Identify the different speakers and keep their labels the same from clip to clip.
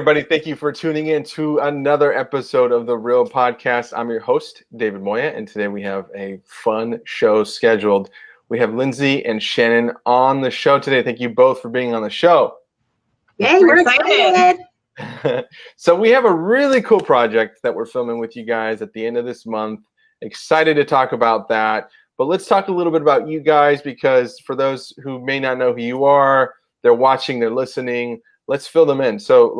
Speaker 1: everybody. Thank you for tuning in to another episode of the Real Podcast. I'm your host, David Moya, and today we have a fun show scheduled. We have Lindsay and Shannon on the show today. Thank you both for being on the show.
Speaker 2: Yay, we're excited.
Speaker 1: So we have a really cool project that we're filming with you guys at the end of this month. Excited to talk about that. But let's talk a little bit about you guys, because for those who may not know who you are, they're watching, they're listening. Let's fill them in. So,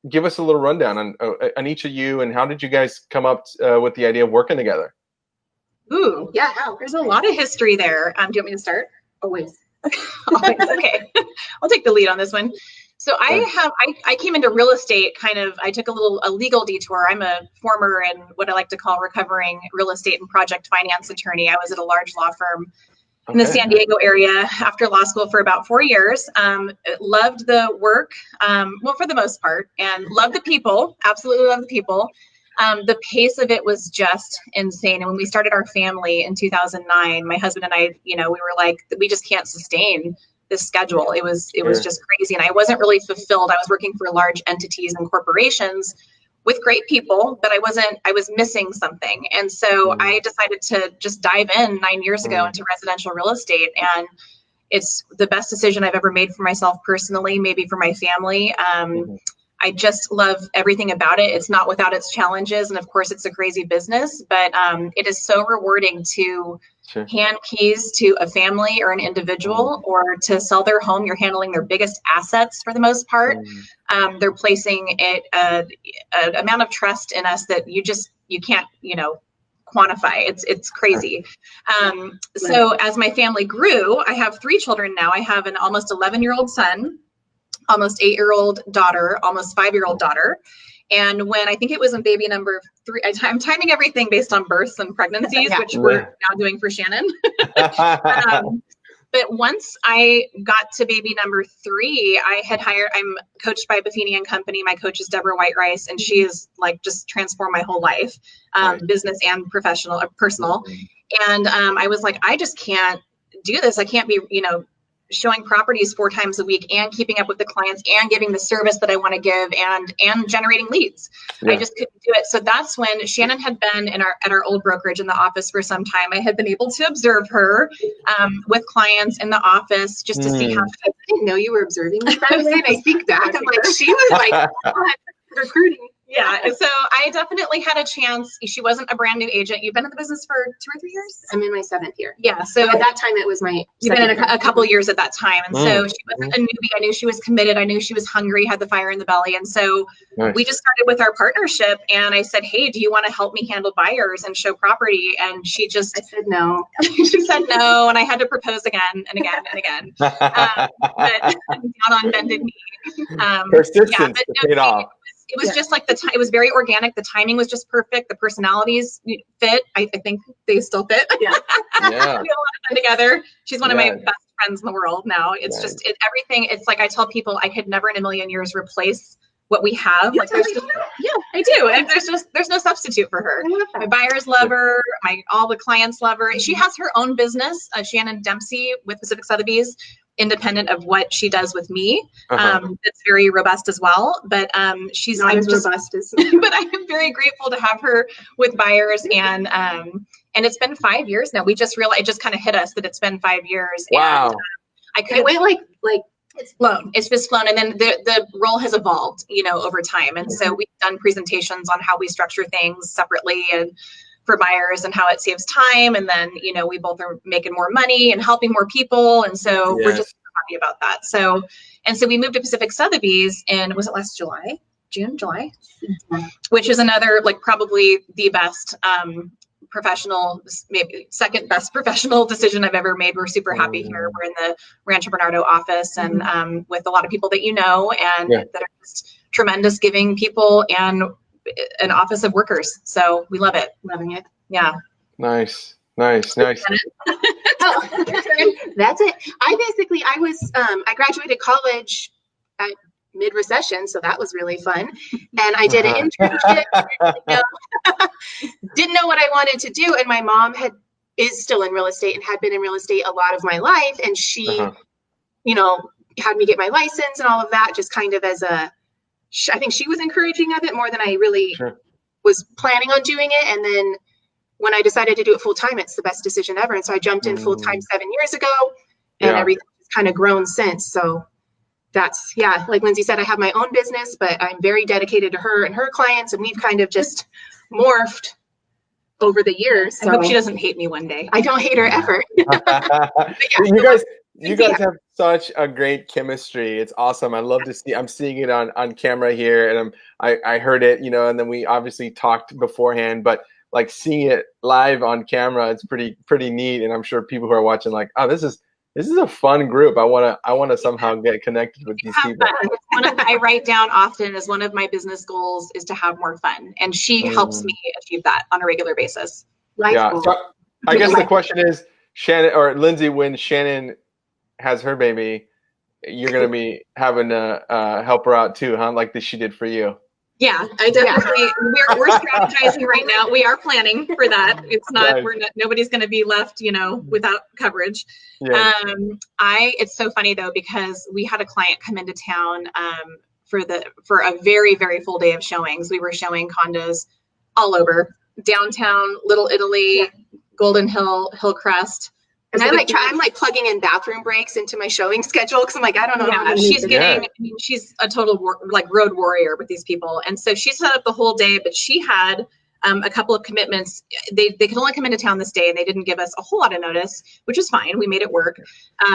Speaker 1: give us a little rundown on each of you, and how did you guys come up with the idea of working together?
Speaker 2: Ooh, yeah, there's a lot of history there. Do you want me to start?
Speaker 3: Always.
Speaker 2: Always. Okay. I'll take the lead on this one. So I came into real estate I took a legal detour. I'm a former and what I like to call recovering real estate and project finance attorney. I was at a large law firm in the San Diego area after law school for about 4 years. Loved the work, for the most part, and loved the people, absolutely loved the people. The pace of it was just insane. And when we started our family in 2009, my husband and I, we were like, we just can't sustain this schedule. It was just crazy. And I wasn't really fulfilled. I was working for large entities and corporations with great people, but I was missing something. And so I decided to just dive in 9 years ago into residential real estate. And it's the best decision I've ever made for myself personally, maybe for my family. I just love everything about it. It's not without its challenges. And of course it's a crazy business, but it is so rewarding to hand keys to a family or an individual, or to sell their home. You're handling their biggest assets for the most part. They're placing an amount of trust in us that you can't, quantify. It's crazy. So as my family grew, I have 3 children now. I have an almost 11-year-old son, almost 8-year-old daughter, almost 5-year-old daughter. And when I think it was in baby number 3, I'm timing everything based on births and pregnancies, which we're now doing for Shannon. But once I got to baby number 3, I'm coached by Buffini and Company. My coach is Deborah White Rice, and she is just transformed my whole life, business and personal. And I was like, I just can't do this. I can't be, showing properties 4 times a week and keeping up with the clients and giving the service that I want to give and generating leads. I just couldn't do it. So that's when Shannon had been at our old brokerage in the office for some time. I had been able to observe her with clients in the office just to see how
Speaker 3: I didn't know you were observing me. I think back, I'm like, she was like recruiting.
Speaker 2: Yeah. So I definitely had a chance. She wasn't a brand new agent. You've been in the business for 2 or 3 years?
Speaker 3: I'm in my 7th year.
Speaker 2: Yeah. So
Speaker 3: at that time it was
Speaker 2: you've been in a couple years at that time. And so she wasn't a newbie. I knew she was committed. I knew she was hungry, had the fire in the belly. And so we just started with our partnership, and I said, hey, do you want to help me handle buyers and show property? And I
Speaker 3: said no.
Speaker 2: She said no. And I had to propose again and again and again. But down on bended knee.
Speaker 1: Persistence paid off.
Speaker 2: It was just like it was very organic. The timing was just perfect. The personalities fit. I think they still fit. Yeah. We have a lot of fun together. She's one of my best friends in the world now. It's just everything. It's like I tell people I could never in a million years replace what we have. I do. And there's no substitute for her. My buyers love her. All the clients love her. She has her own business, Shannon Dempsey with Pacific Sotheby's, independent of what she does with me. It's very robust as well, but she's not as robust as but I am very grateful to have her with buyers, and it's been 5 years now. We just realized, it just kind of hit us that it's been 5 years.
Speaker 1: Wow.
Speaker 2: And it went like it's flown. It's just flown. And then the role has evolved, over time. And so we've done presentations on how we structure things separately and for buyers and how it saves time. And then, we both are making more money and helping more people. And so we're just happy about that. So we moved to Pacific Sotheby's was it last July? July, which is another, probably the best professional, maybe second best professional decision I've ever made. We're super happy here. We're in the Rancho Bernardo office, and with a lot of people that and that are just tremendous, giving people and an office of workers. So we love it.
Speaker 3: Loving it.
Speaker 2: Yeah.
Speaker 1: Nice.
Speaker 3: Oh, that's it. I graduated college at mid-recession, so that was really fun. And I did an internship. Didn't know what I wanted to do, and my mom is still in real estate and had been in real estate a lot of my life, and she, had me get my license and all of that, just kind of as I think she was encouraging of it more than I really
Speaker 1: Sure.
Speaker 3: was planning on doing it. And then when I decided to do it full time, it's the best decision ever. And so I jumped in full time 7 years ago, and everything's kind of grown since. So that's, yeah, like Lindsay said, I have my own business, but I'm very dedicated to her and her clients, and we've kind of just morphed over the years. So
Speaker 2: I hope she doesn't hate me one day.
Speaker 3: I don't hate her ever.
Speaker 1: You guys have such a great chemistry. It's awesome. I love to see. I'm seeing it on camera here, and I heard it, and then we obviously talked beforehand, but like seeing it live on camera, it's pretty neat. And I'm sure people who are watching like, oh, this is a fun group. I wanna somehow get connected with these people.
Speaker 2: I write down often as one of my business goals is to have more fun, and she helps me achieve that on a regular basis.
Speaker 1: Yeah. So I guess the question is, Shannon or Lindsay, when Shannon has her baby, you're gonna be having to help her out too, huh? Like she did for you.
Speaker 2: Yeah, I definitely. We're strategizing right now. We are planning for that. It's not. We're not. Nobody's going to be left, without coverage. Yeah. It's so funny though, because we had a client come into town for a very, very full day of showings. We were showing condos all over downtown, Little Italy, Golden Hill, Hillcrest.
Speaker 3: And I'm like plugging in bathroom breaks into my showing schedule because I'm like, I don't know.
Speaker 2: Yeah, she's getting. I mean, she's a total road warrior with these people, and so she set up the whole day. But she had a couple of commitments. They could only come into town this day, and they didn't give us a whole lot of notice, which is fine. We made it work.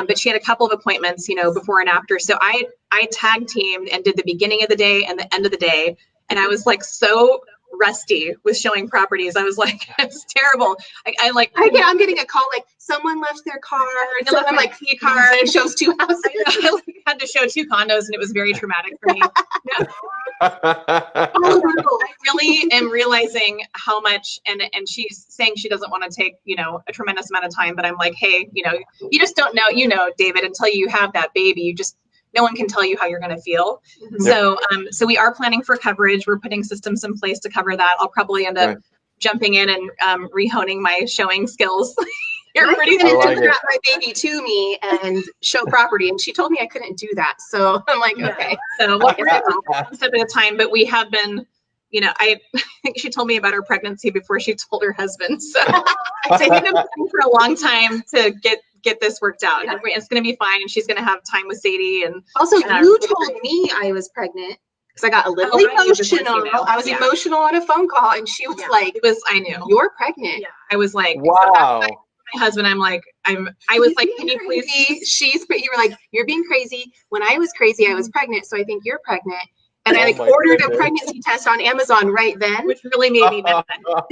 Speaker 2: But she had a couple of appointments, before and after. So I tag teamed and did the beginning of the day and the end of the day, and I was like so rusty with showing properties. I was like, it's terrible. I'm getting
Speaker 3: a call like someone left their car. So I'm like, the car shows 2 houses.
Speaker 2: I had to show 2 condos, and it was very traumatic for me. I really am realizing how much, and she's saying she doesn't want to take, a tremendous amount of time, but I'm like, hey, you just don't know, David, until you have that baby, no one can tell you how you're going to feel. Mm-hmm. So we are planning for coverage. We're putting systems in place to cover that. I'll probably end up jumping in and rehoning my showing skills.
Speaker 3: You're pretty going to grab my baby to me and show property. And she told me I couldn't do that. So I'm like, okay. So
Speaker 2: we're one step at a time, but we have been, I think she told me about her pregnancy before she told her husband. So I've been planning for a long time to get this worked out. And it's going to be fine, and she's going to have time with Sadie. And
Speaker 3: also, you told me I was pregnant because I got a little emotional. I was emotional on a phone call, and she was like,
Speaker 2: I knew
Speaker 3: you're pregnant.
Speaker 2: Yeah. I was like,
Speaker 1: wow.
Speaker 2: My husband, I was like, can you please?
Speaker 3: You were like, you're being crazy. When I was crazy, I was pregnant, so I think you're pregnant. And I ordered a pregnancy test on Amazon right then,
Speaker 2: which really made me mad.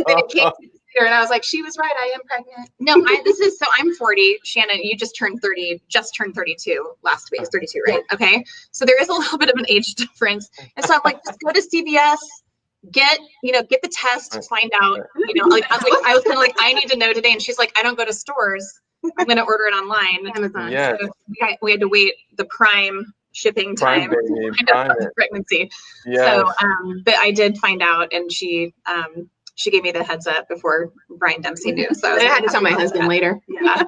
Speaker 3: Then it came to her, and I was like, she was right. I am pregnant.
Speaker 2: No, I'm 40. Shannon, you just turned 30, just turned 32 last week. 32, right? Yeah. Okay. So there is a little bit of an age difference. And so I'm like, just go to CVS, get the test, find out, I was kind of like, I need to know today. And she's like, I don't go to stores. I'm going to order it online.
Speaker 3: Amazon.
Speaker 1: Yeah.
Speaker 2: So we had to wait the Prime shipping time pregnancy. Yes. So but I did find out, and she gave me the heads up before Brian Dempsey knew. So
Speaker 3: I had to tell my husband later.
Speaker 2: Yeah.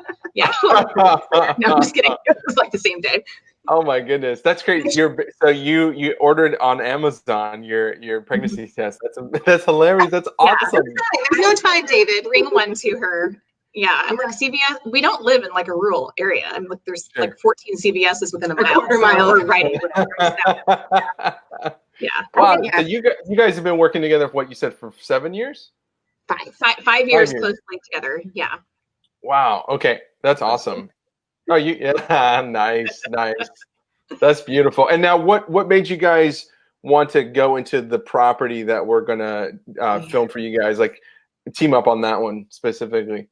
Speaker 2: No, I'm just kidding. It was like the same day.
Speaker 1: Oh my goodness, that's great. So you ordered on Amazon your pregnancy test. That's hilarious. That's awesome.
Speaker 3: No time, David.
Speaker 2: Bring one to her. Yeah, I'm like, CVS. We don't live in like a rural area. I'm like, there's like 14 CVSs within a
Speaker 3: quarter mile.
Speaker 2: Right. Yeah.
Speaker 1: Wow. So you guys have been working together for what you said for 7 years?
Speaker 2: 5 years closely together. Yeah.
Speaker 1: Wow. Okay, that's awesome. Oh, nice. That's beautiful. And now, what made you guys want to go into the property that we're gonna film for you guys? Like, team up on that one specifically.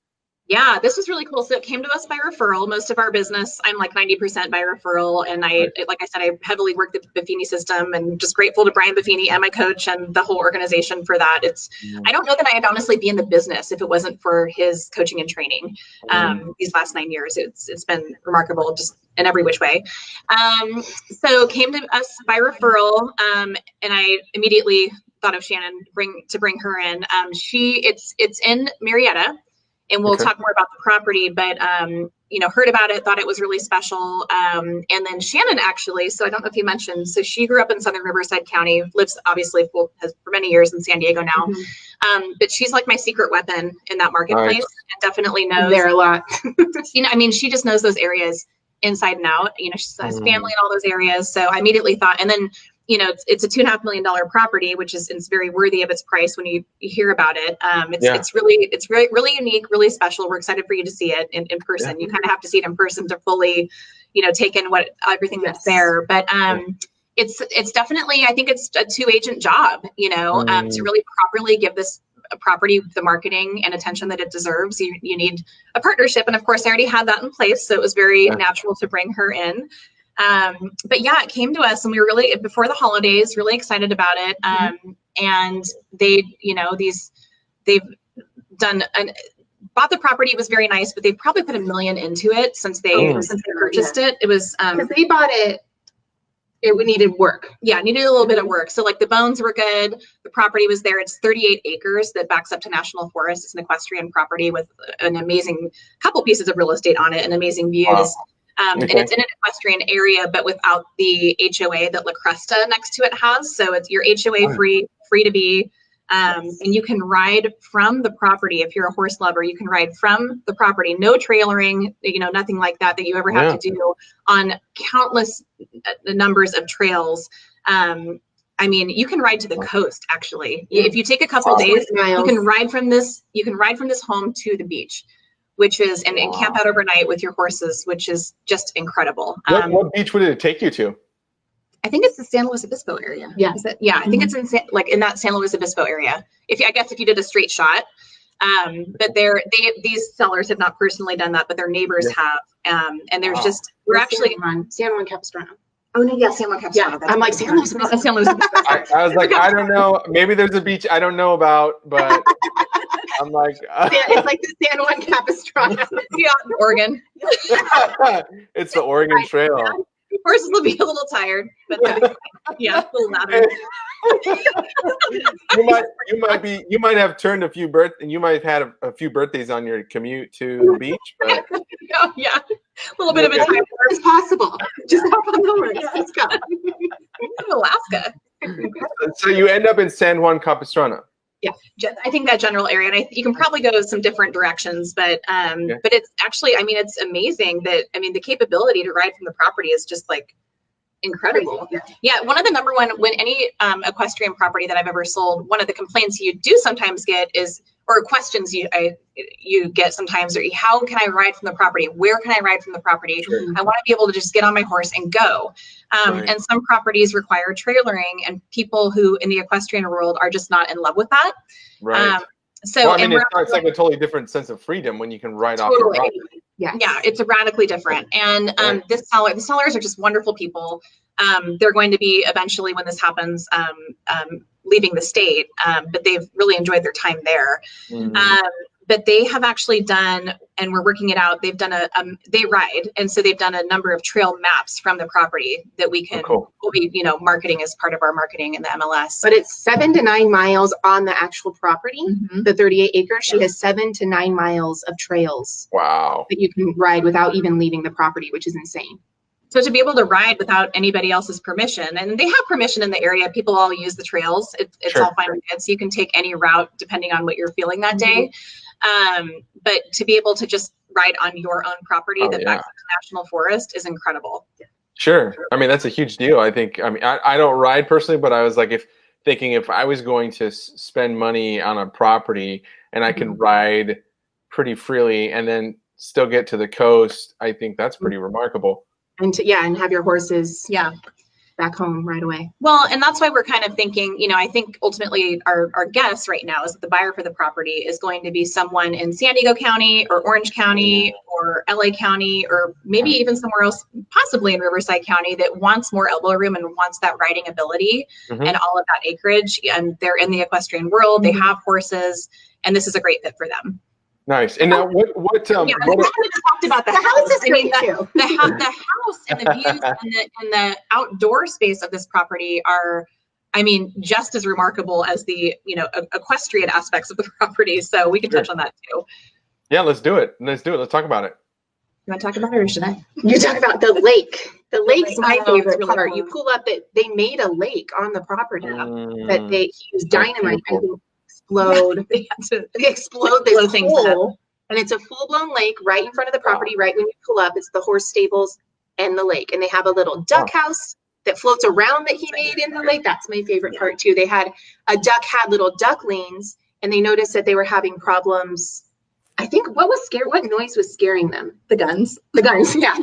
Speaker 2: Yeah, this was really cool. So it came to us by referral. Most of our business, I'm like 90% by referral. And like I said, I heavily worked the Buffini system, and just grateful to Brian Buffini and my coach and the whole organization for that. I don't know that I'd honestly be in the business if it wasn't for his coaching and training. These last 9 years, it's been remarkable, just in every which way. So came to us by referral, and I immediately thought of Shannon to bring her in. It's in Murrieta. And we'll talk more about the property, but heard about it, thought it was really special. And then Shannon actually, so I don't know if you mentioned, so she grew up in Southern Riverside County, lives obviously for many years in San Diego now. But she's like my secret weapon in that marketplace, and definitely knows
Speaker 3: there a lot.
Speaker 2: She just knows those areas inside and out. She has family in all those areas. So I immediately thought, and then, it's a $2.5 million property, which is very worthy of its price when you hear about it. It's really unique, really special. We're excited for you to see it in person. You kind of have to see it in person to fully, take in everything that's there. But it's definitely, I think it's a 2-agent job, to really properly give this property the marketing and attention that it deserves. You need a partnership, and of course I already had that in place, so it was very natural to bring her in. But yeah, it came to us, and we were really, before the holidays, really excited about it. And they've bought the property. It was very nice, but they've probably put $1 million into it since they purchased it. It was
Speaker 3: because they bought it. It needed work.
Speaker 2: Yeah, it needed a little bit of work. So like the bones were good. The property was there. It's 38 acres that backs up to National Forest. It's an equestrian property with an amazing couple pieces of real estate on it and amazing views.
Speaker 1: Wow.
Speaker 2: And it's in an equestrian area, but without the HOA that La Cresta next to it has. So it's your HOA free to be. And you can ride from the property. If you're a horse lover, you can ride from the property, no trailering, nothing like that you ever have to do on countless numbers of trails. You can ride to the coast, actually. If you take a couple days, you can ride from this home to the beach, which is, and camp out overnight with your horses, which is just incredible.
Speaker 1: What beach would it take you to?
Speaker 2: I think it's the San Luis Obispo area. Yeah. I think it's in that San Luis Obispo area. If you did a straight shot, but these sellers have not personally done that, but their neighbors have. And there's we're actually
Speaker 3: on San Juan Capistrano.
Speaker 2: Oh no, yeah, San Juan Capistrano.
Speaker 3: I'm like San Luis Obispo.
Speaker 2: San Luis Obispo.
Speaker 1: I was like, I don't know. Maybe there's a beach I don't know about, but I'm like,
Speaker 3: it's like the San Juan Capistrano.
Speaker 2: Yeah, Oregon.
Speaker 1: It's the Oregon Trail.
Speaker 2: Horses will be a little tired, but a little louder.
Speaker 1: you might have turned a few you might have had a few birthdays on your commute to the beach, but
Speaker 2: a little bit of a time.
Speaker 3: It's possible. Just hop on the horse. Let's go.
Speaker 2: Alaska.
Speaker 1: So you end up in San Juan Capistrano.
Speaker 2: Yeah, I think that general area, and you can probably go some different directions, but it's actually, it's amazing that, the capability to ride from the property is just like incredible. Yeah, one of the number one, when any equestrian property that I've ever sold, one of the complaints you do sometimes get is, or questions you get sometimes, are how can I ride from the property? Where can I ride from the property?
Speaker 1: Sure.
Speaker 2: I want to be able to just get on my horse and go. And some properties require trailering, and people who in the equestrian world are just not in love with that.
Speaker 1: Right. It's like a totally different sense of freedom when you can ride off your property.
Speaker 2: Yeah, it's radically different. And the sellers are just wonderful people. They're going to be eventually, when this happens, leaving the state, but they've really enjoyed their time there. But they have actually done, and we're working it out, they've done they ride. And so they've done a number of trail maps from the property that we'll be, marketing as part of our marketing in the MLS.
Speaker 3: But it's 7 to 9 miles on the actual property, the 38 acres. She has 7 to 9 miles of trails.
Speaker 1: Wow.
Speaker 3: That you can ride without even leaving the property, which is insane.
Speaker 2: So to be able to ride without anybody else's permission, and they have permission in the area, people all use the trails. It's all fine and good. So you can take any route depending on what you're feeling that day. But to be able to just ride on your own property backs up to National Forest is incredible.
Speaker 1: Sure. That's a huge deal. I think, I don't ride personally, but I was like, if I was going to spend money on a property and I can ride pretty freely and then still get to the coast, I think that's pretty remarkable.
Speaker 3: And and have your horses back home right away.
Speaker 2: Well, and that's why we're kind of thinking, I think ultimately our guess right now is that the buyer for the property is going to be someone in San Diego County or Orange County or LA County, or maybe even somewhere else, possibly in Riverside County, that wants more elbow room and wants that riding ability and all of that acreage. And they're in the equestrian world, they have horses, and this is a great fit for them.
Speaker 1: Nice. And now what
Speaker 3: we talked about the house is great too.
Speaker 2: The house and the views and the outdoor space of this property are, just as remarkable as the, equestrian aspects of the property. So we can touch on that too.
Speaker 1: Yeah, let's do it. Let's talk about it.
Speaker 2: You want to talk about it or should I?
Speaker 3: You talk about the lake. The lake's my
Speaker 2: Oh, it's
Speaker 3: favorite
Speaker 2: really
Speaker 3: part.
Speaker 2: cool.
Speaker 3: You pull up that they made a lake on the property that they used
Speaker 1: That's
Speaker 3: dynamite
Speaker 1: cool.
Speaker 3: to explode.
Speaker 2: They had to
Speaker 3: They explode
Speaker 2: blow
Speaker 3: this
Speaker 2: things
Speaker 3: hole, and it's a full-blown lake right in front of the property. Right when you pull up, it's the horse stables and the lake, and they have a little duck house that floats around that he made in the lake. That's my favorite part too. They had a duck had little ducklings, and they noticed that they were having problems. I think what noise was scaring them?
Speaker 2: the guns.
Speaker 3: The guns, yeah.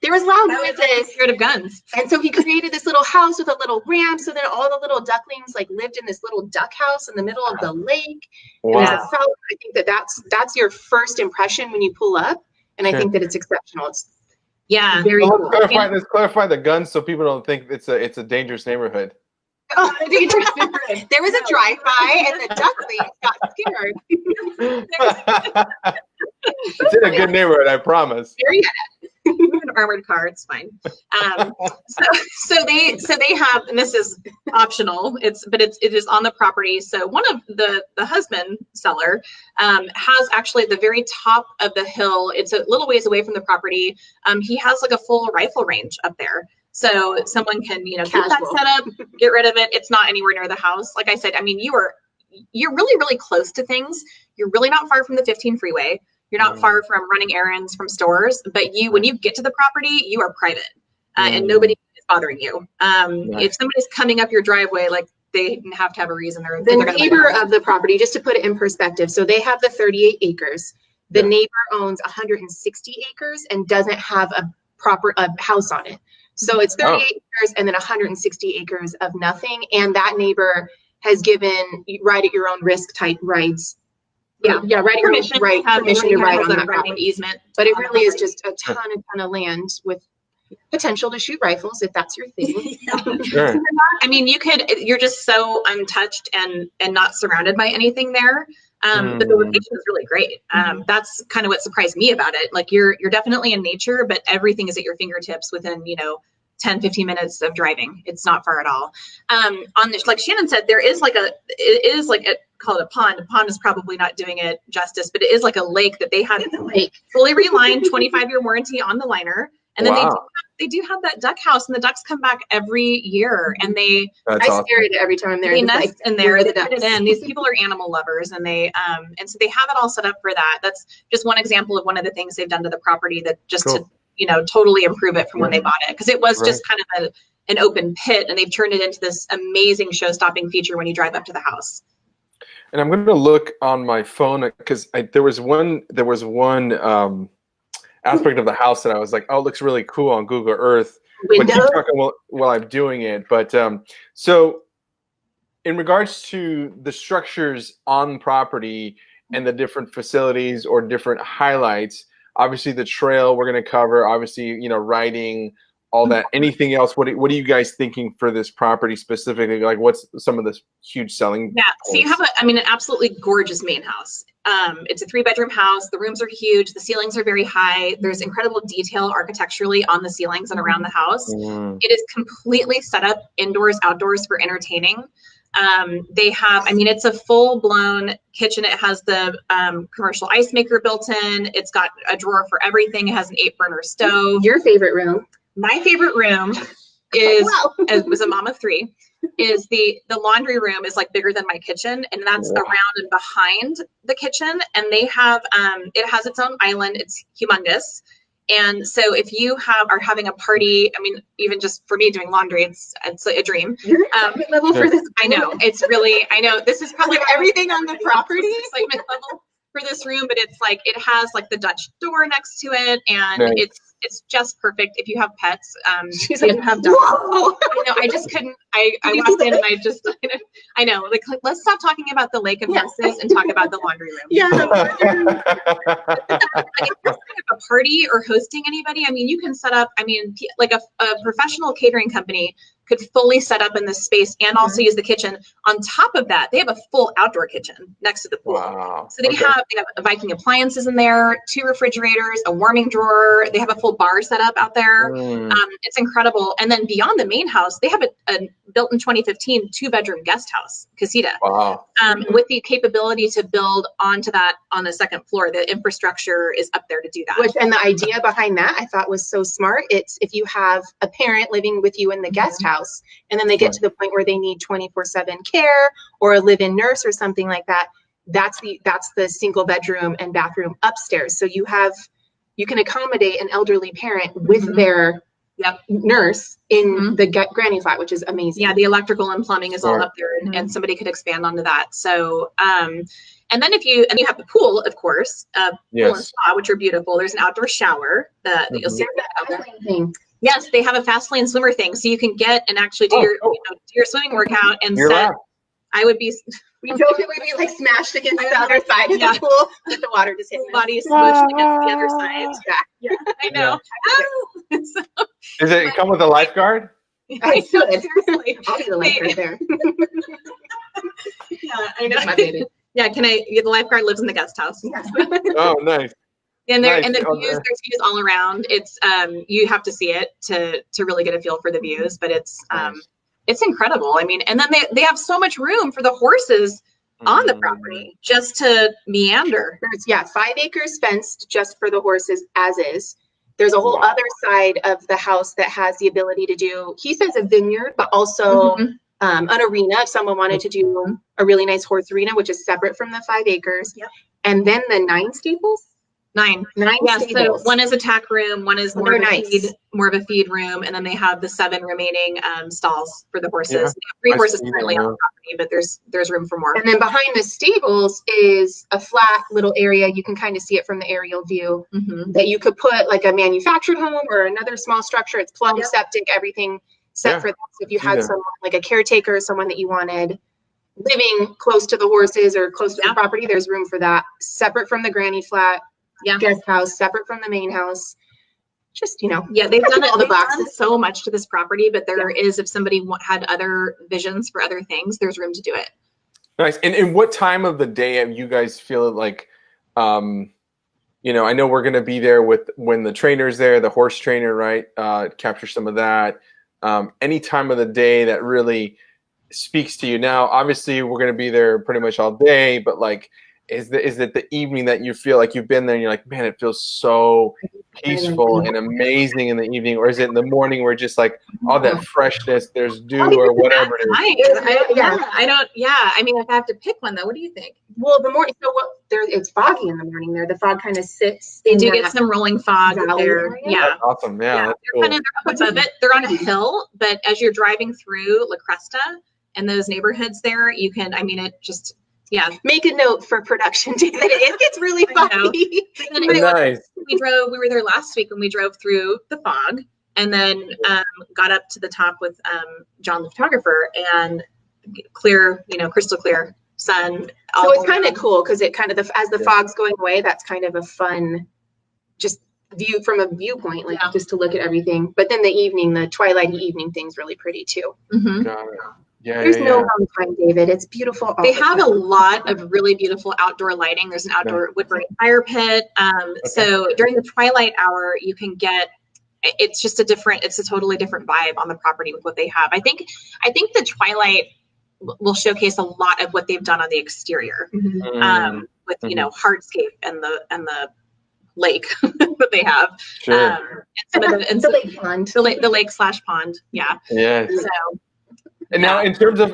Speaker 3: There was loud noises.
Speaker 2: Scared of guns.
Speaker 3: And so he created this little house with a little ramp, so that all the little ducklings like lived in this little duck house in the middle of the lake.
Speaker 1: Wow.
Speaker 3: And there's a fountain. I think that's your first impression when you pull up, and I think that it's exceptional. It's very
Speaker 1: Well,
Speaker 3: cool.
Speaker 1: let's clarify the guns so people don't think it's a dangerous neighborhood.
Speaker 3: Oh, there was a drive-by, and the ducklings got scared.
Speaker 1: It's in a good neighborhood, I promise.
Speaker 3: Very
Speaker 2: An armored car, it's fine. So they have, and this is optional. It is on the property. So one of the husband seller has actually at the very top of the hill. It's a little ways away from the property. He has like a full rifle range up there. So someone can, keep that set up, get rid of it. It's not anywhere near the house. Like I said, I mean, you're really, really close to things. You're really not far from the 15 freeway. You're not far from running errands from stores, but when you get to the property, you are private and nobody is bothering you. If somebody's coming up your driveway, like they have to have a reason.
Speaker 3: The neighbor of the property, just to put it in perspective, so they have the 38 acres. The neighbor owns 160 acres and doesn't have a house on it. So it's 38 acres and then 160 acres of nothing. And that neighbor has given ride at your own risk type rights. Yeah, right. Permission to ride on that property.
Speaker 2: Easement.
Speaker 3: But it really is just a ton of land with potential to shoot rifles if that's your thing.
Speaker 1: Sure.
Speaker 2: I mean, you're just so untouched and not surrounded by anything there. But the location is really great. That's kind of what surprised me about it. Like you're definitely in nature, but everything is at your fingertips within, 10, 15 minutes of driving. It's not far at all. Like Shannon said, it is call it a pond. A pond is probably not doing it justice, but it is like a lake that they had fully relined, 25-year warranty on the liner. And then they do have that duck house, and the ducks come back every year, and I stare at it every time I'm there. They nest in there. They put it in. These people are animal lovers, and and so they have it all set up for that. That's just one example of one of the things they've done to the property that just to totally improve it from when they bought it, because it was just kind of an open pit, and they've turned it into this amazing show-stopping feature when you drive up to the house.
Speaker 1: And I'm going to look on my phone because there was one aspect of the house that I was like, oh, it looks really cool on Google Earth. But keep talking while I'm doing it. But so in regards to the structures on property and the different facilities or different highlights, obviously the trail we're going to cover, obviously, riding, all that. Anything else? What are you guys thinking for this property specifically? Like, what's some of the huge selling points?
Speaker 2: So you have an absolutely gorgeous main house. It's a 3-bedroom house. The rooms are huge. The ceilings are very high. There's incredible detail architecturally on the ceilings and around the house. It is completely set up indoors, outdoors for entertaining. They have, it's a full-blown kitchen. It has the commercial ice maker built in. It's got a drawer for everything. It has an 8-burner stove.
Speaker 3: Your favorite room?
Speaker 2: My favorite room is, as a mom of 3, is the laundry room is like bigger than my kitchen, and that's around and behind the kitchen. And they have, it has its own island. It's humongous. And so if you are having a party, even just for me doing laundry, it's a dream.
Speaker 3: Level for this.
Speaker 2: I know. I know this is probably
Speaker 3: everything on the property.
Speaker 2: Excitement level for this room, but it's like, it has like the Dutch door next to it. And it's just perfect if you have pets.
Speaker 3: She's like,
Speaker 2: have dogs.
Speaker 3: Whoa!
Speaker 2: I know. I just couldn't. I walked in and I know. Like, let's stop talking about the lake of messes and talk about the laundry room.
Speaker 3: Yeah.
Speaker 2: If you're having a party or hosting anybody, you can set up. Like a professional catering company could fully set up in this space and also use the kitchen. On top of that, they have a full outdoor kitchen next to the pool.
Speaker 1: Wow.
Speaker 2: So they have Viking appliances in there, 2 refrigerators, a warming drawer. They have a full bar set up out there. It's incredible. And then beyond the main house, they have a built in 2015 2-bedroom guest house, casita.
Speaker 1: Wow.
Speaker 2: With the capability to build onto that on the second floor. The infrastructure is up there to do that.
Speaker 3: And the idea behind that I thought was so smart. It's if you have a parent living with you in the guest house, and then they get to the point where they need 24/7 care or a live-in nurse or something like that, that's the single bedroom and bathroom upstairs. So you can accommodate an elderly parent with their nurse in the granny flat, which is amazing.
Speaker 2: Yeah, the electrical and plumbing is all up there, and somebody could expand onto that. So and then you have the pool, of course, pool and spa, which are beautiful. There's an outdoor shower that you'll see out there. Yes, they have a fast lane swimmer thing, so you can get and actually do your swimming workout and set. I would be.
Speaker 3: We joke it would be like smashed against the other side of the pool with the water just hitting
Speaker 2: body smushed against the other side. Yeah, I know.
Speaker 1: Does it come with a lifeguard?
Speaker 3: I should.
Speaker 2: Seriously.
Speaker 3: I'll be the lifeguard there.
Speaker 2: Yeah, I know.
Speaker 3: That's my baby.
Speaker 2: Yeah, the lifeguard lives in the guest house.
Speaker 1: Oh, nice.
Speaker 2: And the views, there's views all around. It's you have to see it to really get a feel for the views, but it's incredible. I mean, and then they have so much room for the horses on the property just to meander.
Speaker 3: There's 5 acres fenced just for the horses as is. There's a whole other side of the house that has the ability to do, he says, a vineyard, but also an arena if someone wanted to do a really nice horse arena, which is separate from the 5 acres. Yep. And then the 9 stables.
Speaker 2: 9
Speaker 3: stables.
Speaker 2: So one is a tack room, one is more of a feed room, and then they have the 7 remaining stalls for the horses. They have 3 horses currently on the property, but there's room for more.
Speaker 3: And then behind the stables is a flat little area. You can kind of see it from the aerial view that you could put like a manufactured home or another small structure. It's plumbed, septic, everything set for that. So if you had someone like a caretaker, someone that you wanted living close to the horses or close to the property, there's room for that. Separate from the granny flat. Guest house, separate from the main house. Just, they've done all the boxes.
Speaker 2: Done so much to this property, but there is, if somebody had other visions for other things, there's room to do it.
Speaker 1: Nice. And what time of the day you guys feel like, I know we're going to be there when the trainer's there, the horse trainer, right? Capture some of that. Any time of the day that really speaks to you. Now, obviously, we're going to be there pretty much all day, but like, is it the evening that you feel like you've been there and you're like, man, it feels so peaceful and amazing in the evening? Or is it in the morning where just like all that freshness, there's dew or whatever it is?
Speaker 2: I mean, if I have to pick one though, what do you think?
Speaker 3: Well, the morning, it's foggy in the morning there. The fog kind of sits.
Speaker 2: They do get some rolling fog there. Yeah.
Speaker 1: That's awesome. Yeah.
Speaker 2: They're kind of they're on a hill, but as you're driving through La Cresta and those neighborhoods there, you can, make a note for production, David. It gets really foggy.
Speaker 1: Nice.
Speaker 2: We were there last week when we drove through the fog and then got up to the top with John the photographer and clear, crystal clear sun.
Speaker 3: So it's kind of cool because it kind of, as the fog's going away, that's kind of a fun, just view from a viewpoint, like just to look at everything. But then the twilight evening thing's really pretty too.
Speaker 1: Got it. Yeah,
Speaker 3: there's no wrong time, David. It's beautiful.
Speaker 2: They have a lot of really beautiful outdoor lighting. There's an outdoor wood burning fire pit. So during the twilight hour, you can get, it's a totally different vibe on the property with what they have. I think the twilight will showcase a lot of what they've done on the exterior with, hardscape and the lake that they have.
Speaker 1: Sure.
Speaker 3: The lake pond.
Speaker 2: The lake/pond. Yeah.
Speaker 1: Yeah.
Speaker 2: So.
Speaker 1: And now, in terms of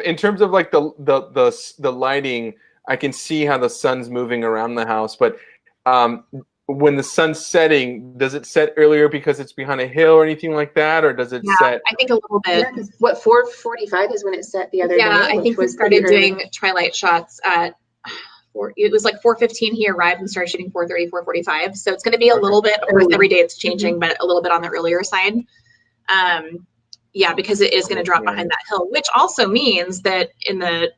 Speaker 1: like the lighting, I can see how the sun's moving around the house. But when the sun's setting, does it set earlier because it's behind a hill or anything like that, or does it set?
Speaker 2: I think a little bit.
Speaker 3: Yeah, what 4:45 is when it set the other day.
Speaker 2: Yeah, I think we started doing twilight shots at. It was like 4:15. He arrived and started shooting 4:30, 4:45. So it's going to be a little bit. Of course, every day it's changing, but a little bit on the earlier side. Because it is going to drop behind that hill, which also means that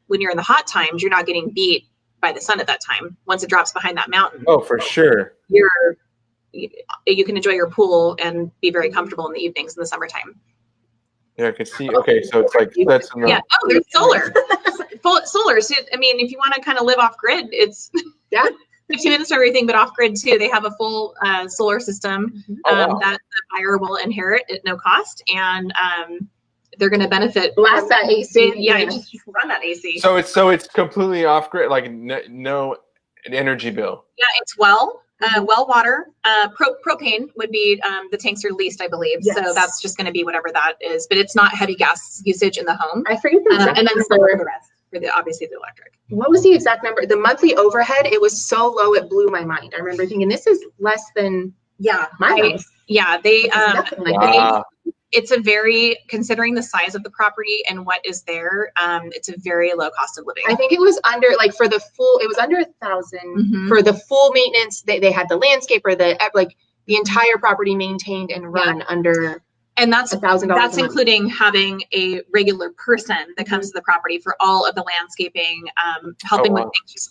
Speaker 2: when you're in the hot times, you're not getting beat by the sun at that time. Once it drops behind that mountain.
Speaker 1: Oh, for sure.
Speaker 2: You can enjoy your pool and be very comfortable in the evenings in the summertime.
Speaker 1: Yeah, I can see. Okay, so it's like that's
Speaker 2: Yeah. Oh, there's solar. Solar. So I mean, if you want to kind of live off grid, it's 15 minutes for everything, but off grid too. They have a full solar system that the buyer will inherit at no cost, and they're going to benefit.
Speaker 3: Blast that AC.
Speaker 2: Yeah, you just run that AC.
Speaker 1: So it's completely off grid, like no energy bill.
Speaker 2: Yeah, it's well water. Propane would be the tanks are leased, I believe.
Speaker 3: Yes.
Speaker 2: So that's just going to be whatever that is, but it's not heavy gas usage in the home.
Speaker 3: I forget the exact
Speaker 2: and then
Speaker 3: number.
Speaker 2: solar for the rest for obviously the electric.
Speaker 3: What was the exact number? The monthly overhead, it was so low it blew my mind. I remember thinking this is less than my house.
Speaker 2: Yeah, they
Speaker 3: Nothing like that.
Speaker 2: it's a very, considering the size of the property and what is there, it's a very low cost of living.
Speaker 3: I think it was under, like for the full, it was under 1,000 for the full maintenance. They had the landscaper, the entire property maintained and run under.
Speaker 2: And that's
Speaker 3: $1,000.
Speaker 2: That's including having a regular person that comes to the property for all of the landscaping, helping with things,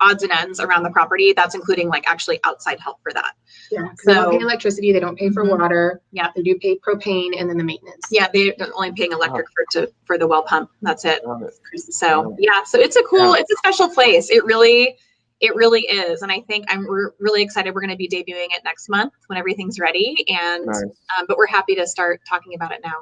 Speaker 2: odds and ends around the property. That's including like actually outside help for that.
Speaker 3: Yeah. So they don't pay electricity. They don't pay for water.
Speaker 2: Yeah.
Speaker 3: They do pay propane and then the maintenance.
Speaker 2: Yeah. They're only paying electric for the well pump. That's it. So yeah. So it's a cool, it's a special place. It really is. And I think we're really excited. We're going to be debuting it next month when everything's ready. And, but we're happy to start talking about it now.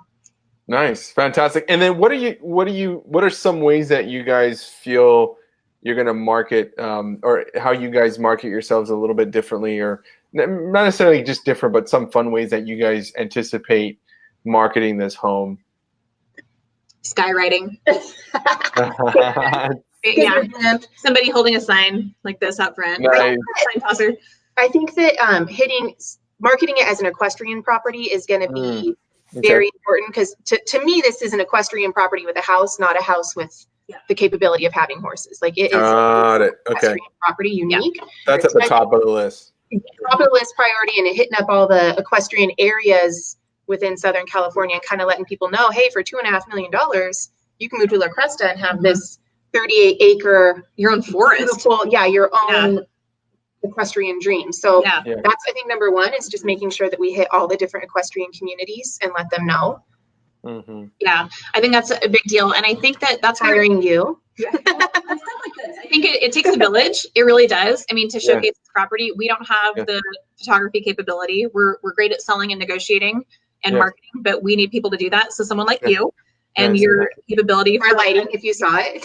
Speaker 1: Nice. Fantastic. And then what are some ways that you guys feel you're going to market, or how you guys market yourselves a little bit differently, or not necessarily just different, but some fun ways that you guys anticipate marketing this home?
Speaker 2: Skywriting. Yeah, somebody holding a sign like this out front.
Speaker 1: Nice.
Speaker 2: Sign tosser.
Speaker 3: I think that marketing it as an equestrian property is going to be very important, because to me, this is an equestrian property with a house, not a house with the capability of having horses. Like it is an equestrian property, unique.
Speaker 1: Yeah. That's at the top of the list.
Speaker 3: Top of the list priority, and hitting up all the equestrian areas within Southern California and kind of letting people know, hey, for $2.5 million, you can move to La Cresta and have this 38-acre,
Speaker 2: your own forest.
Speaker 3: Your own equestrian dream. So that's, I think, number one is just making sure that we hit all the different equestrian communities and let them know.
Speaker 2: Yeah, I think that's a big deal. And I think that's
Speaker 3: hiring you.
Speaker 2: I think it takes a village. It really does. I mean, to showcase this property, we don't have the photography capability. We're great at selling and negotiating and marketing, but we need people to do that. So someone like you and your capability
Speaker 3: for lighting, if you saw it.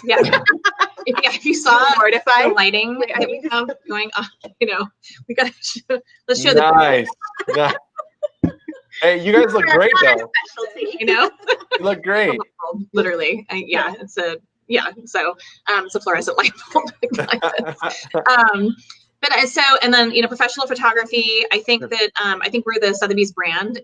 Speaker 2: If you saw
Speaker 3: mortified
Speaker 2: the lighting that we have going on, we got to let's show
Speaker 1: nice. Hey, you guys look great though.
Speaker 2: You
Speaker 1: look great.
Speaker 2: Literally, So it's a fluorescent light bulb. And then professional photography. I think that I think where the Sotheby's brand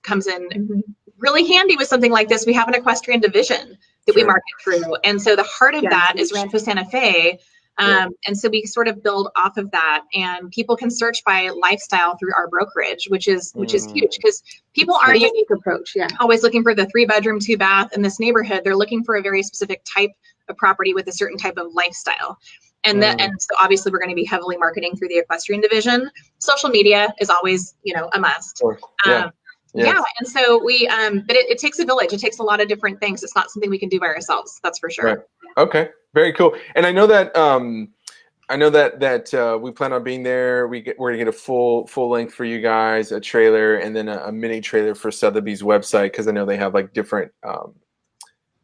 Speaker 2: comes in really handy with something like this. We have an equestrian division that we market through, and so the heart of that is Rancho Santa Fe. And so we sort of build off of that, and people can search by lifestyle through our brokerage, which is huge, because people are
Speaker 3: a unique approach.
Speaker 2: Always looking for the 3-bedroom, 2-bath in this neighborhood. They're looking for a very specific type of property with a certain type of lifestyle. And so obviously we're going to be heavily marketing through the equestrian division. Social media is always, a must. And so we, but it takes a village. It takes a lot of different things. It's not something we can do by ourselves. That's for sure.
Speaker 1: Right. Okay. Very cool. And I know that we plan on being there. We're gonna get a full length for you guys, a trailer, and then a mini trailer for Sotheby's website, because I know they have like different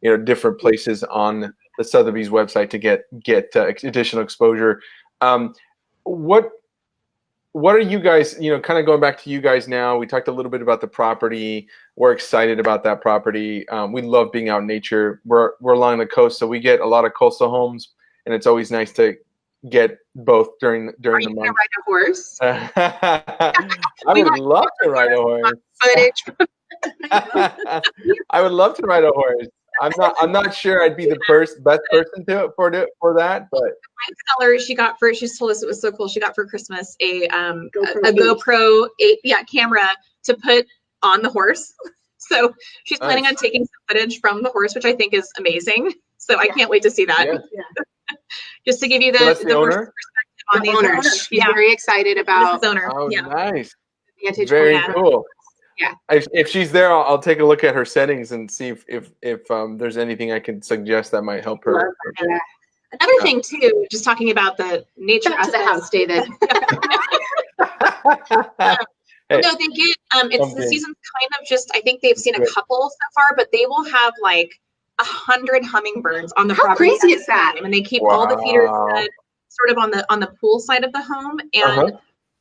Speaker 1: different places on the Sotheby's website to get additional exposure. What are you guys, kind of going back to you guys now? We talked a little bit about the property. We're excited about that property. We love being out in nature. We're along the coast, so we get a lot of coastal homes, and it's always nice to get both during the month. Are you
Speaker 3: gonna ride a horse?
Speaker 1: I would love to ride a horse. I would love to ride a horse. I'm not sure I'd be the best person for that, but
Speaker 2: my seller, she told us it was so cool. She got for Christmas a GoPro 8 camera to put on the horse. So she's planning on taking some footage from the horse, which I think is amazing. So I can't wait to see that. Just to give you the
Speaker 1: owner?
Speaker 2: Perspective on the
Speaker 3: owner. She's very excited about
Speaker 2: the owner.
Speaker 1: Oh, nice.
Speaker 3: Vantage
Speaker 1: very
Speaker 3: point.
Speaker 1: cool. if she's there, I'll take a look at her settings and see if there's anything I can suggest that might help her.
Speaker 2: Another thing too, just talking about the nature
Speaker 3: Back to the house, David.
Speaker 2: No, they get it's the season's kind of just, I think they've seen a couple so far, but they will have like 100 hummingbirds on the property.
Speaker 3: How crazy is that?
Speaker 2: And they keep all the feeders sort of on the pool side of the home, and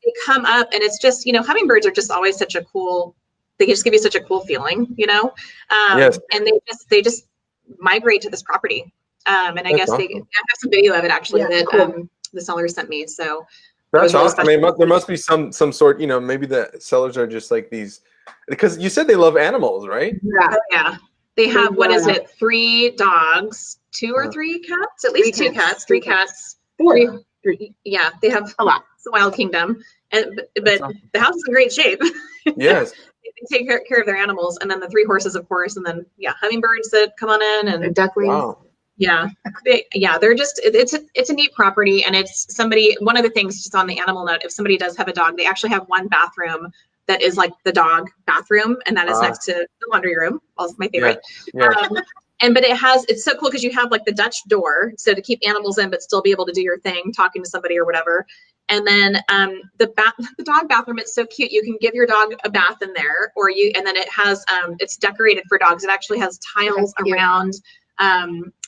Speaker 2: they come up, and it's just, hummingbirds are just always such a cool, they just give you such a cool feeling,
Speaker 1: Yes.
Speaker 2: And they just migrate to this property. And I guess I have some video of it actually that the seller sent me. So
Speaker 1: that's awesome. I mean, there must be some sort, maybe the sellers are just like these, because you said they love animals, right?
Speaker 2: Yeah. Oh, yeah. They have, 3 dogs, 2 or 3 cats, at least 2 cats, 3 cats. 4. 3. Yeah, they have a lot. It's a wild kingdom. But the house is in great shape.
Speaker 1: Yes.
Speaker 2: They take care of their animals. And then the 3 horses, of course. And then, hummingbirds that come on in. And
Speaker 3: ducklings.
Speaker 1: Wow.
Speaker 2: Yeah. They're just, it's a neat property. And it's one of the things just on the animal note, if somebody does have a dog, they actually have one bathroom that is like the dog bathroom. And that is next to the laundry room. Also my favorite.
Speaker 1: Yeah.
Speaker 2: But it's so cool because you have like the Dutch door. So to keep animals in, but still be able to do your thing, talking to somebody or whatever. And then the dog bathroom, it's so cute. You can give your dog a bath in there, and then it has, it's decorated for dogs. It actually has tiles around,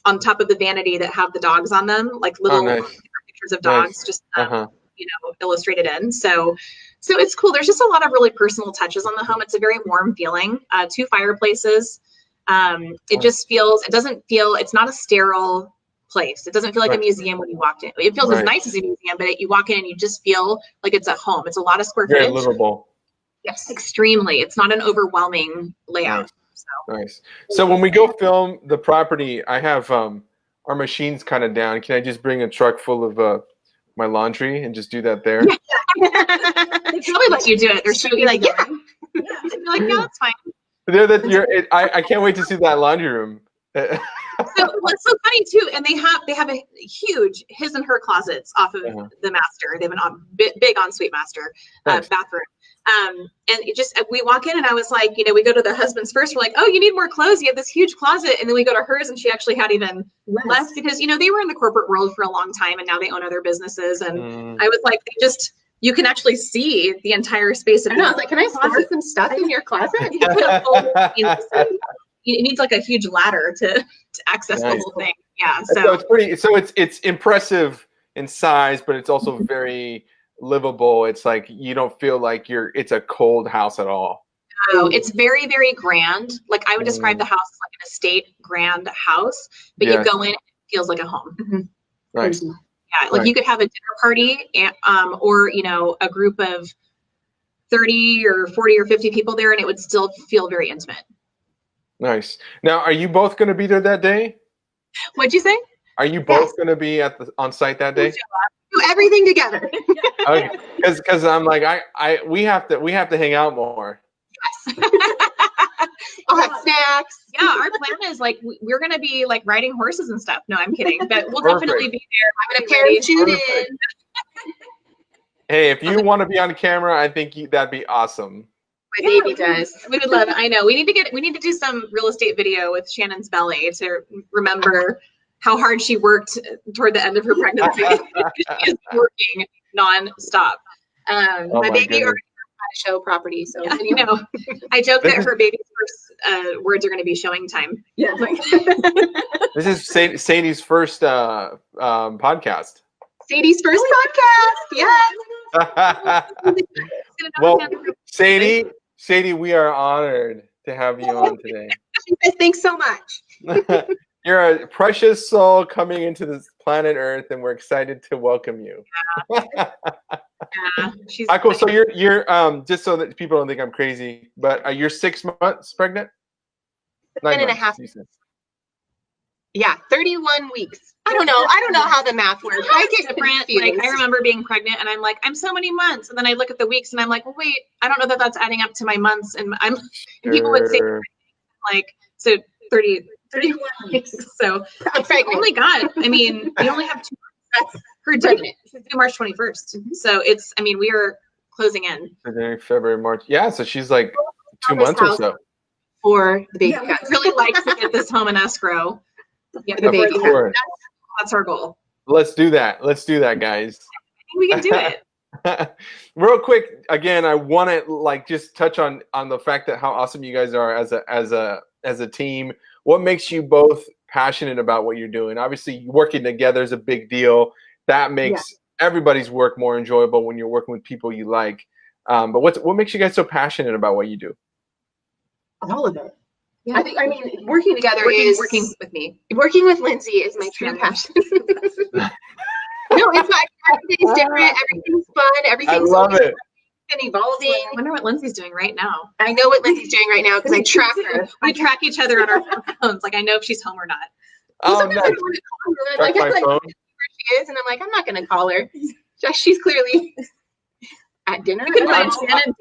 Speaker 2: on top of the vanity that have the dogs on them, like little pictures of dogs, just illustrated in. So it's cool. There's just a lot of really personal touches on the home. It's a very warm feeling. 2 fireplaces. It's not a sterile place. It doesn't feel like a museum when you walked in. It feels as nice as a museum, but you walk in and you just feel like it's a home. It's a lot of square footage.
Speaker 1: Very livable.
Speaker 2: Yes, extremely. It's not an overwhelming layout.
Speaker 1: Nice. So when we go film the property, I have our machines kind of down. Can I just bring a truck full of my laundry and just do that there?
Speaker 2: They probably let you do it. They're so like, You're like, yeah, that's fine.
Speaker 1: I can't wait to see that laundry room.
Speaker 2: So what's so funny too, and they have a huge his and her closets off of the master. They have an big ensuite master bathroom. And we walk in and I was like, we go to the husband's first. We're like, oh, you need more clothes. You have this huge closet. And then we go to hers and she actually had even less because, they were in the corporate world for a long time and now they own other businesses. And I was like, you can actually see the entire space.
Speaker 3: I was like, can I store some stuff in your closet?
Speaker 2: It needs like a huge ladder to access the whole thing. Yeah.
Speaker 1: So it's pretty, it's impressive in size, but it's also very livable. It's like you don't feel like it's a cold house at all.
Speaker 2: No, it's very, very grand. Like I would describe the house as like an estate grand house, but you go in, it feels like a home.
Speaker 3: Mm-hmm.
Speaker 1: Nice.
Speaker 2: Yeah, like you could have a dinner party, or a group of 30 or 40 or 50 people there, and it would still feel very intimate.
Speaker 1: Nice. Now, are you both going to be there that day?
Speaker 2: What'd you say?
Speaker 1: Are you both going to be on site that day?
Speaker 3: Do everything together.
Speaker 1: Okay, because I'm like we have to hang out more.
Speaker 3: Yes. I'll have snacks.
Speaker 2: Yeah, our plan is like we're gonna be like riding horses and stuff. No, I'm kidding, but we'll definitely be there.
Speaker 3: I'm gonna parachute in.
Speaker 1: Hey, if you want to be on camera, I think that'd be awesome.
Speaker 3: My baby does.
Speaker 2: We would love it. I know. We need to do some real estate video with Shannon's belly to remember how hard she worked toward the end of her pregnancy. She is working nonstop.
Speaker 3: My baby already had a show property, so
Speaker 2: I joke that her baby's first words are going to be showing time.
Speaker 3: Yeah.
Speaker 1: This is Sadie's first podcast.
Speaker 3: Sadie's first podcast. Yes.
Speaker 1: Well, Sadie, we are honored to have you on today.
Speaker 3: Thanks so much.
Speaker 1: You're a precious soul coming into this planet Earth, and we're excited to welcome you.
Speaker 2: She's
Speaker 1: cool. So you're just so that people don't think I'm crazy, but you're 6 months pregnant?
Speaker 3: 9 and a half. Yeah, 31 weeks. I don't know how the math works. I get
Speaker 2: different. Like I remember being pregnant and I'm like, I'm so many months. And then I look at the weeks and I'm like, well, wait, I don't know that that's adding up to my months. And people would say like, so 31 weeks. So I'm pregnant. Oh my God. I mean, we only have 2 months. That's her pregnant. She's due March 21st. So we are closing in.
Speaker 1: February, March. Yeah. So she's like 2 months or so.
Speaker 3: For the baby
Speaker 2: Yeah,
Speaker 3: cat.
Speaker 2: we'd really like to get this home in escrow. Yeah,
Speaker 3: The baby
Speaker 1: Of course.
Speaker 2: that's our goal.
Speaker 1: Let's do that. Let's do that, guys.
Speaker 2: I think we can do it.
Speaker 1: Real quick, again, I want to like just touch on the fact that how awesome you guys are as a team. What makes you both passionate about what you're doing? Obviously, working together is a big deal. That makes everybody's work more enjoyable when you're working with people you like. But what makes you guys so passionate about what you do?
Speaker 3: All of it.
Speaker 2: Yeah.
Speaker 3: I mean, working together
Speaker 2: working with me.
Speaker 3: Working with Lindsay is my true passion. No, it's not. Everything's different. Everything's fun. Everything's
Speaker 1: I love it.
Speaker 3: and evolving.
Speaker 2: I wonder what Lindsay's doing right now.
Speaker 3: I know what Lindsay's doing right now because I track her.
Speaker 2: We track each other on our phones. Like I know if she's home or not.
Speaker 1: Oh,
Speaker 3: Sometimes
Speaker 1: nice.
Speaker 3: I want to call her.
Speaker 1: Check my
Speaker 3: I'm
Speaker 1: phone.
Speaker 3: like, where she is, and I'm like, I'm not going to call her. She's clearly at dinner.
Speaker 2: You can find Shannon.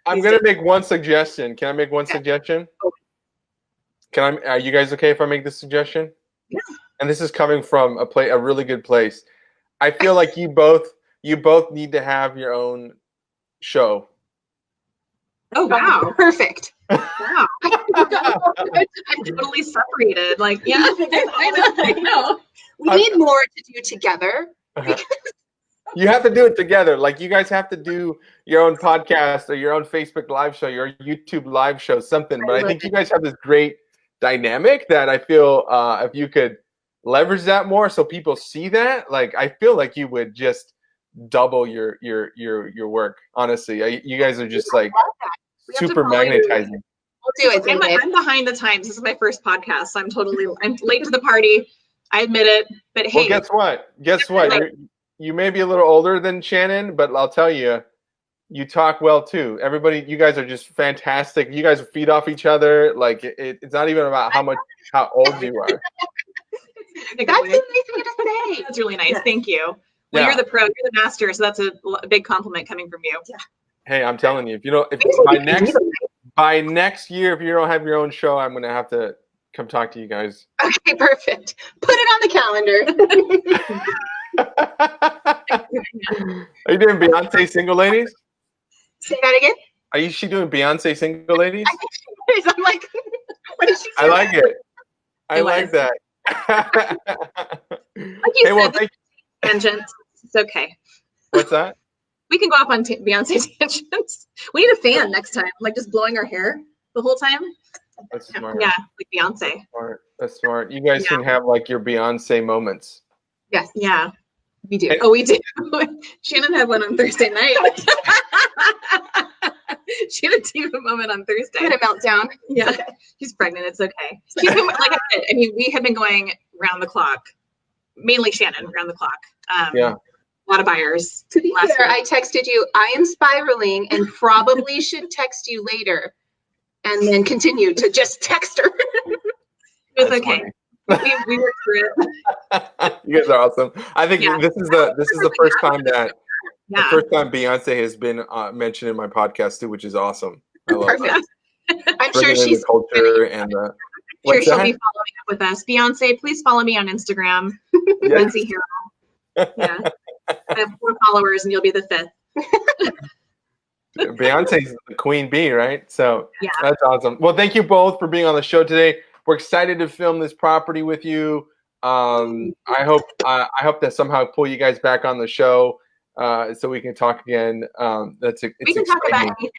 Speaker 1: I'm gonna make one suggestion. Can I make one suggestion? Are you guys okay if I make this suggestion?
Speaker 2: Yeah.
Speaker 1: And this is coming from a really good place. I feel like you both need to have your own show.
Speaker 2: Oh wow!
Speaker 3: Perfect.
Speaker 2: Wow. I'm totally separated. Like yeah, I know.
Speaker 3: We need more to do together.
Speaker 1: You have to do it together. Like you guys have to do your own podcast or your own Facebook live show, your YouTube live show, something. But I think you guys have this great dynamic that I feel if you could leverage that more so people see that, like I feel like you would just double your work. Honestly, you guys are just like super magnetizing.
Speaker 3: We'll do it.
Speaker 2: I'm behind the times. This is my first podcast. So I'm late to the party. I admit it. But hey,
Speaker 1: well, guess what? You may be a little older than Shannon, but I'll tell you, you talk well too. Everybody, you guys are just fantastic. You guys feed off each other. Like it's not even about how old you are.
Speaker 3: That's so nice of you to say.
Speaker 2: That's really nice. Thank you. Well, you're the pro, you're the master, so that's a big compliment coming from you. Yeah.
Speaker 1: Hey, I'm telling you, by next year, if you don't have your own show, I'm gonna have to come talk to you guys.
Speaker 3: Okay, perfect. Put it on the calendar.
Speaker 1: Are you doing Beyonce Single Ladies?
Speaker 3: Say that again.
Speaker 1: Are she doing Beyonce Single Ladies?
Speaker 3: I think she is. I'm like, what is she doing?
Speaker 1: I like it. I like that.
Speaker 2: Like you said, tangents. It's okay.
Speaker 1: What's that?
Speaker 2: We can go off on Beyonce tangents. We need a fan next time, like just blowing our hair the whole time.
Speaker 1: That's smart.
Speaker 2: Yeah, like Beyonce.
Speaker 1: That's smart. You guys can have like your Beyonce moments.
Speaker 3: Yes.
Speaker 2: Yeah.
Speaker 3: We do.
Speaker 2: Oh, we do. Shannon had one on Thursday night. She had a diva moment on Thursday.
Speaker 3: I had a meltdown.
Speaker 2: Yeah. She's pregnant. It's okay. She's been, like I said, I mean, we have been going round the clock. Mainly Shannon, round the clock. A lot of buyers.
Speaker 3: To be fair, I texted you, I am spiraling and probably should text you later. And then continue to just text her.
Speaker 2: It was okay. We worked through it.
Speaker 1: You guys are awesome. I think this is the first time that the first time Beyonce has been mentioned in my podcast too, which is awesome. I love that.
Speaker 3: I'm sure she's
Speaker 1: culture and
Speaker 2: sure she'll be following up with us. Beyonce, please follow me on Instagram. Lindsay Herrell. Yeah, I have 4 followers, and you'll be the 5th.
Speaker 1: Beyonce's the queen bee, right? So that's awesome. Well, thank you both for being on the show today. We're excited to film this property with you. I hope that somehow pull you guys back on the show so we can talk again. We
Speaker 2: can talk about anything.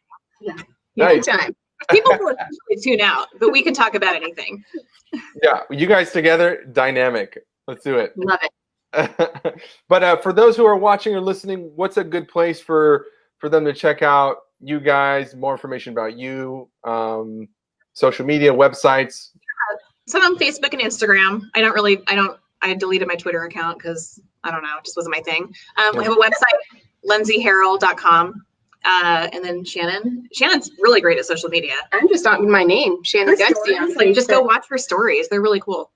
Speaker 1: Yeah,
Speaker 3: anytime.
Speaker 2: People will tune out, but we can talk about anything.
Speaker 1: Yeah, you guys together, dynamic. Let's do it.
Speaker 3: Love it.
Speaker 1: But for those who are watching or listening, what's a good place for them to check out you guys, more information about you, social media, websites?
Speaker 2: So I'm on Facebook and Instagram. I deleted my Twitter account because I don't know, it just wasn't my thing. We have a website, lindsayherrell.com. And then Shannon's really great at social media.
Speaker 3: I'm just on my name, Shannon Dempsey.
Speaker 2: Like, just go watch her stories. They're really cool.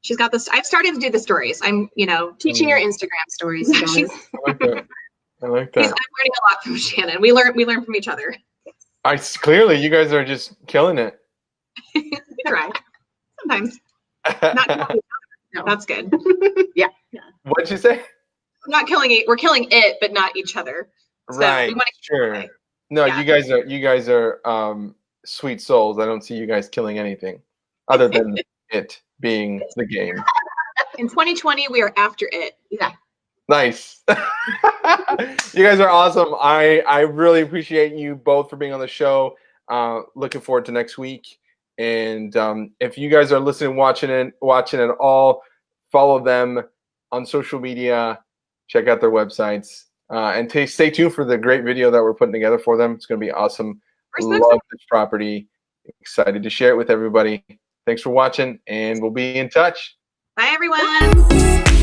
Speaker 2: She's got this. I've started to do the stories. I'm,
Speaker 3: teaching your Instagram stories.
Speaker 1: I like that.
Speaker 2: I'm learning a lot from Shannon. We learn from each other.
Speaker 1: Clearly, you guys are just killing it.
Speaker 2: We try sometimes. Not no, that's good. Yeah.
Speaker 1: What'd you say?
Speaker 2: Not killing it. We're killing it, but not each other. So
Speaker 1: right. Sure. No,
Speaker 2: Yeah.
Speaker 1: you guys are sweet souls. I don't see you guys killing anything other than it being the game.
Speaker 2: In 2020, we are after it.
Speaker 3: Yeah.
Speaker 1: Nice. You guys are awesome. I really appreciate you both for being on the show. Looking forward to next week. And if you guys are listening, watching at all, follow them on social media. Check out their websites. And stay tuned for the great video that we're putting together for them. It's going to be awesome. Love this property. Excited to share it with everybody. Thanks for watching, and we'll be in touch.
Speaker 2: Bye, everyone.